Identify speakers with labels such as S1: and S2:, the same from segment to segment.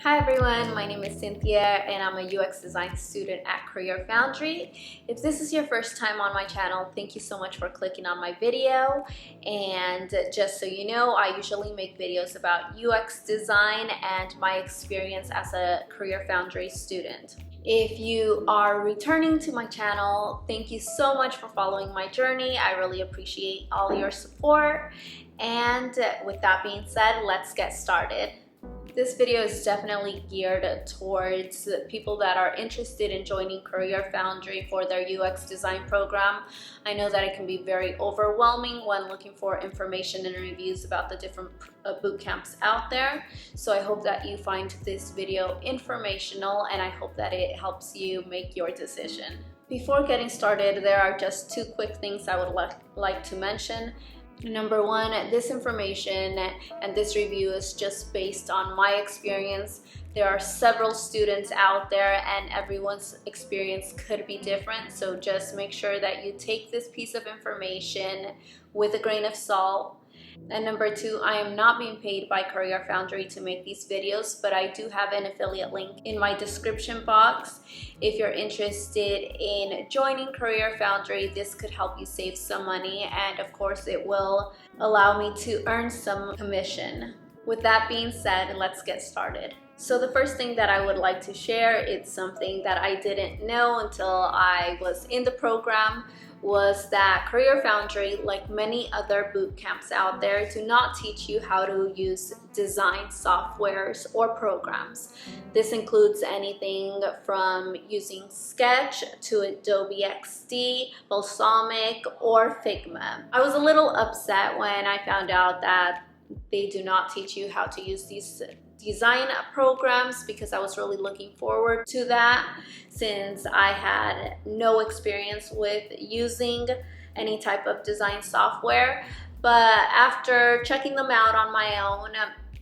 S1: Hi everyone, my name is Cynthia and I'm a UX design student at CareerFoundry. If this is your first time on my channel, thank you so much for clicking on my video. And just so you know, I usually make videos about UX design and my experience as a CareerFoundry student. If you are returning to my channel, thank you so much for following my journey. I really appreciate all your support. And with that being said, let's get started. This video is definitely geared towards people that are interested in joining CareerFoundry for their UX design program. I know that it can be very overwhelming when looking for information and reviews about the different boot camps out there. So I hope that you find this video informational and I hope that it helps you make your decision. Before getting started, there are just two quick things I would like to mention. Number one, this information and this review is just based on my experience. There are several students out there and everyone's experience could be different. So just make sure that you take this piece of information with a grain of salt. And number two, I am not being paid by CareerFoundry to make these videos, but I do have an affiliate link in my description box. If you're interested in joining CareerFoundry, this could help you save some money, and of course it will allow me to earn some commission. With that being said, let's get started. So the first thing that I would like to share is something that I didn't know until I was in the program, was that CareerFoundry, like many other boot camps out there, do not teach you how to use design softwares or programs. This includes anything from using Sketch to Adobe XD, Balsamic, or Figma. I was a little upset when I found out that they do not teach you how to use these design programs, because I was really looking forward to that since I had no experience with using any type of design software. But after checking them out on my own,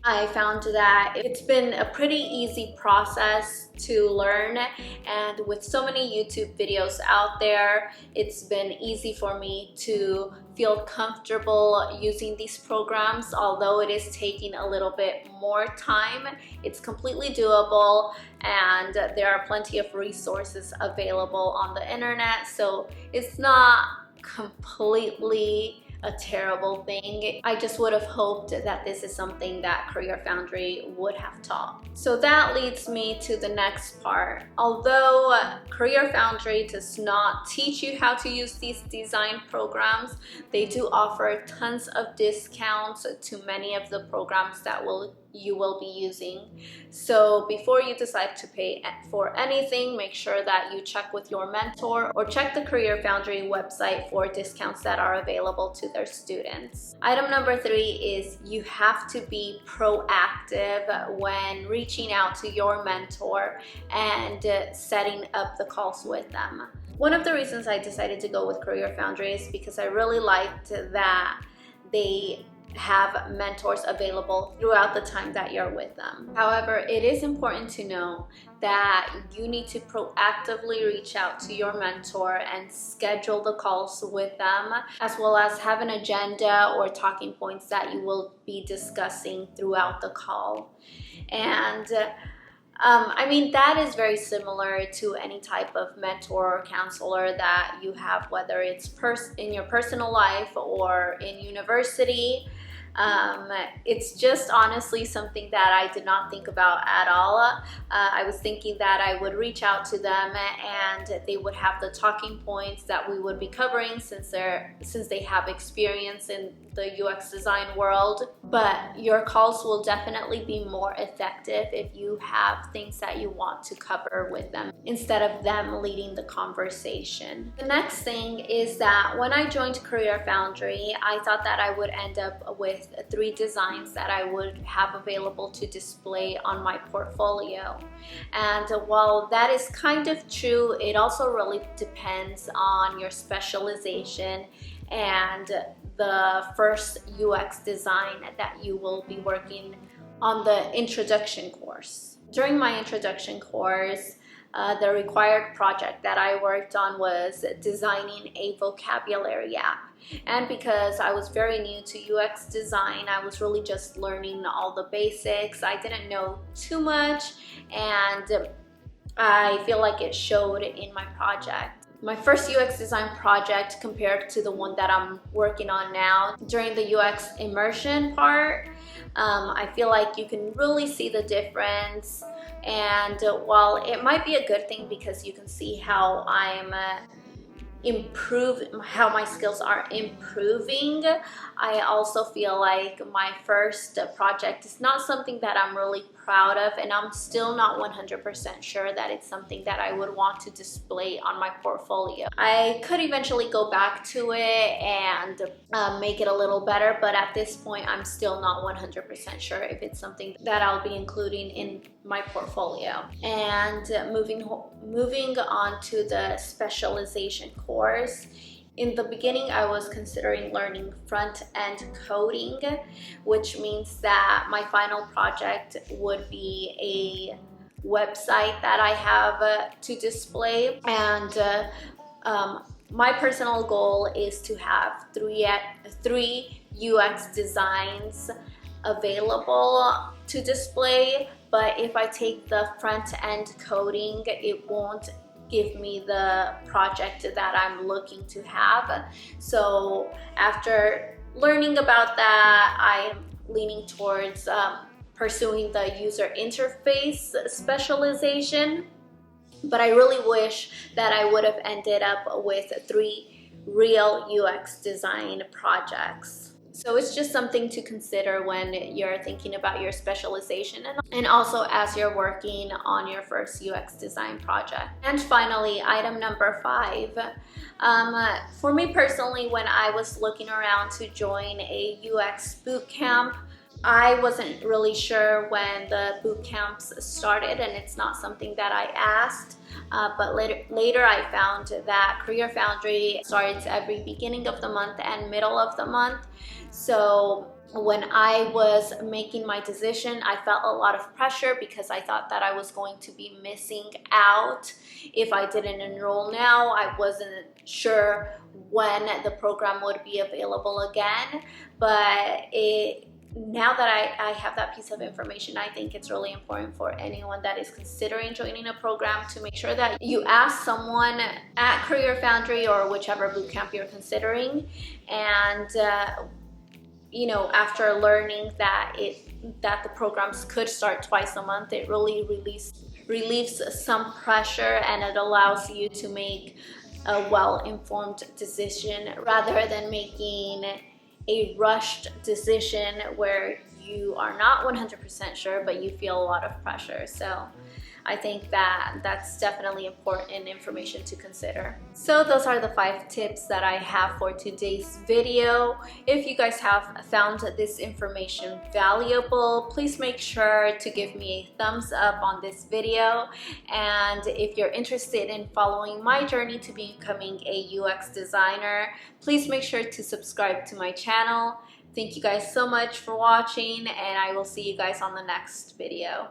S1: I found that it's been a pretty easy process to learn, and with so many YouTube videos out there, it's been easy for me to feel comfortable using these programs. Although it is taking a little bit more time, it's completely doable, and there are plenty of resources available on the internet, so it's not completely a terrible thing. I just would have hoped that this is something that CareerFoundry would have taught. So that leads me to the next part. Although CareerFoundry does not teach you how to use these design programs, they do offer tons of discounts to many of the programs that you will be using. So before you decide to pay for anything, make sure that you check with your mentor or check the CareerFoundry website for discounts that are available to their students. Item number 3 is you have to be proactive when reaching out to your mentor and setting up the calls with them. One of the reasons I decided to go with CareerFoundry is because I really liked that they have mentors available throughout the time that you're with them. However, it is important to know that you need to proactively reach out to your mentor and schedule the calls with them, as well as have an agenda or talking points that you will be discussing throughout the call. And I mean, that is very similar to any type of mentor or counselor that you have, whether it's in your personal life or in university. It's just honestly something that I did not think about at all. I was thinking that I would reach out to them and they would have the talking points that we would be covering since they have experience in the UX design world. But your calls will definitely be more effective if you have things that you want to cover with them instead of them leading the conversation. The next thing is that when I joined CareerFoundry, I thought that I would end up with 3 designs that I would have available to display on my portfolio. And while that is kind of true, it also really depends on your specialization and the first UX design that you will be working on the introduction course. During my introduction course, the required project that I worked on was designing a vocabulary app. And because I was very new to UX design, I was really just learning all the basics. I didn't know too much, and I feel like it showed in my project. My first UX design project compared to the one that I'm working on now, during the UX Immersion part, I feel like you can really see the difference. And while it might be a good thing because you can see how how my skills are improving, I also feel like my first project is not something that I'm really proud of, and I'm still not 100% sure that it's something that I would want to display on my portfolio. I could eventually go back to it and make it a little better, but at this point I'm still not 100% sure if it's something that I'll be including in my portfolio. And moving on to the specialization course. In the beginning, I was considering learning front-end coding, which means that my final project would be a website that I have to display. And my personal goal is to have three UX designs available to display. But if I take the front-end coding, it won't give me the project that I'm looking to have. So after learning about that, I'm leaning towards pursuing the user interface specialization. But I really wish that I would have ended up with 3 real UX design projects. So it's just something to consider when you're thinking about your specialization, and also as you're working on your first UX design project. And finally, item number 5. For me personally, when I was looking around to join a UX bootcamp, I wasn't really sure when the boot camps started, and it's not something that I asked. But later I found that CareerFoundry starts every beginning of the month and middle of the month. So when I was making my decision, I felt a lot of pressure because I thought that I was going to be missing out if I didn't enroll now. I wasn't sure when the program would be available again, but now that I have that piece of information, I think it's really important for anyone that is considering joining a program to make sure that you ask someone at CareerFoundry or whichever bootcamp you're considering. And you know, after learning that the programs could start twice a month, it really relieves some pressure, and it allows you to make a well-informed decision rather than making a rushed decision where you are not 100% sure, but you feel a lot of pressure. So I think that that's definitely important information to consider. So those are the 5 tips that I have for today's video. If you guys have found this information valuable, please make sure to give me a thumbs up on this video. And if you're interested in following my journey to becoming a UX designer, please make sure to subscribe to my channel. Thank you guys so much for watching, and I will see you guys on the next video.